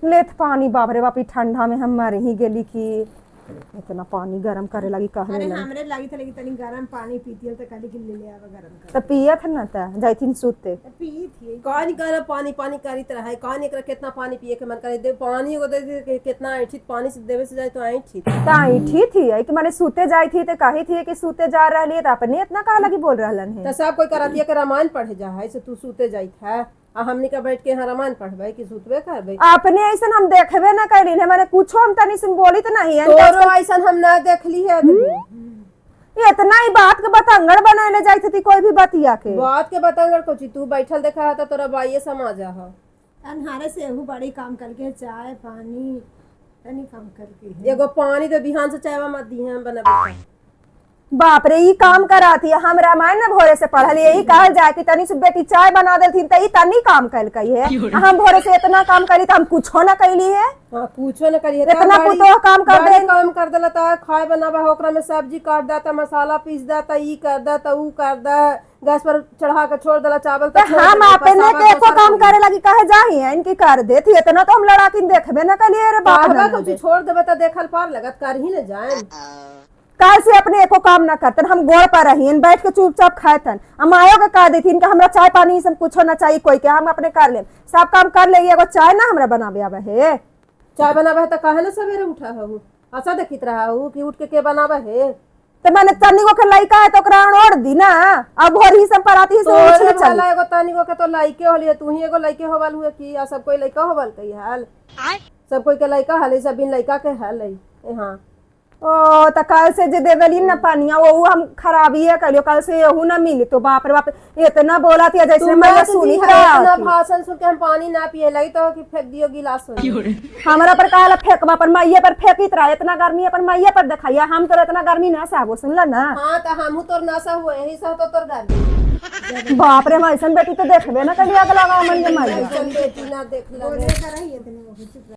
लेत पानी बाप रे बाप ई ठंडा में हम मर ही गेली कि इतना पानी गरम करे लगी कहले अरे ना हमरे लगी था लेकिन तनी गरम पानी पीती है तो कहली कि ले आवा गरम कर तो पियत न त जाइथिन सूते पी थी। कहानी गरम पानी पानी करीत रहा है कहानी एकरा कितना पानी पिए के मन करे दे पानी को दे दे कितना ऐठित पानी से देवे से जाए तो ऐठित ताई ठीक थी कि माने सूते जाई थी तो कही थी कि सूते जा रहली है तो अपने इतना कहा लगी बोल रहलन है तो सब कोई करातिया के रामायण पढ़े जा है से तू सूते जाइत है आ हमनी का बैठ के यहाँ रामायण पढ़बे कि सूतबे करबे अपने ऐसन हम देखबे ना कैली है माने कुछो हम तनी सुन बोली तो नहीं है तोरो ऐसन हम ना देखली है इतना ही बात के बतंगड़ बनाने जाई थी कोई भी बतिया के बात के बतांगर कुछ तू बैठल देखा है तो तोरा बाइये समाजा है अन्हारे से एहू बड़ी काम करके चाय पानी तनी काम करके एगो पानी तो बिहान से चायवा मत दी हम बनाबे बाप रे ई काम कराती है हम रामायण में भोरे से पढ़ल यही कहल जाए कि तनी से बेटी चाय बना देती तो ई तनी काम कल कही है हम भोरे से इतना काम करी तो हम कुछो ना कैली है हाँ पूछो न करिए इतना पुतो काम कर दे काम कर देला ता खाए बनावा ओकरा में सब्जी काट देता मसाला पीस देता ई कर देता ऊ कर दे गैस पर चढ़ा के छोड़ देला चावल तो हम अपने के एको काम करे लगी कहे जाही है इनकी कर देती इतना तो हम लड़ाती देखबे ना कलिए रे बाप बाबा कुछ छोड़ देबे तो देखल पार लगत कर ही न जाए कल से अपने एको काम ना करतन हम गोड़ पर रही बैठ के चुपचाप खातन हम आयो के कह देती इनका हमरा चाय पानी ई सब कुछो ना चाहिए कोई के हम अपने कर ले सब काम कर लेगी एगो चाय ना हमरा बनावे आवे है चाय बनावे है तो काहे न सवेरे उठा हूँ अच्छा देखित रहा हूँ कि उठ के बनावे है तो मैंने तनी को के लइका है तो ओकरा ओढ़ दी ना अब भोर ही सब पराती ही से उठ तोरे चल वाला एगो तनिगो के तो लइके होलिए तू ही एगो लइके होवल हुए कि आ सब कोई लइका होवल कई हाल सब कोई के लइका हाल सब बिन लइका के हाल है हां ओ तो कल से जे देवली ना पानिया वो हम खराबी है कलियो कल से यहू ना मिली तो बाप रे बाप इतना बोला थी जैसे मैं सुनी इतना भाषण सुन के हम पानी ना पिए लगी तो कि फेंक दियो गिलास में हमारा पर कहला फेंकबा पर मैये पर फेंकित रहा इतना गर्मी अपन मैये पर दिखाइया हम तो इतना गर्मी ना साहब सुनला ना हां तो हमहू तोर नासा हुए यही सब तो तोर गर्मी बाप रे मैं ऐसन बेटी तो देखबे ना कलिया अगला गांव मन के मैया चल बेटी ना देख ले बोले कर रही है तनी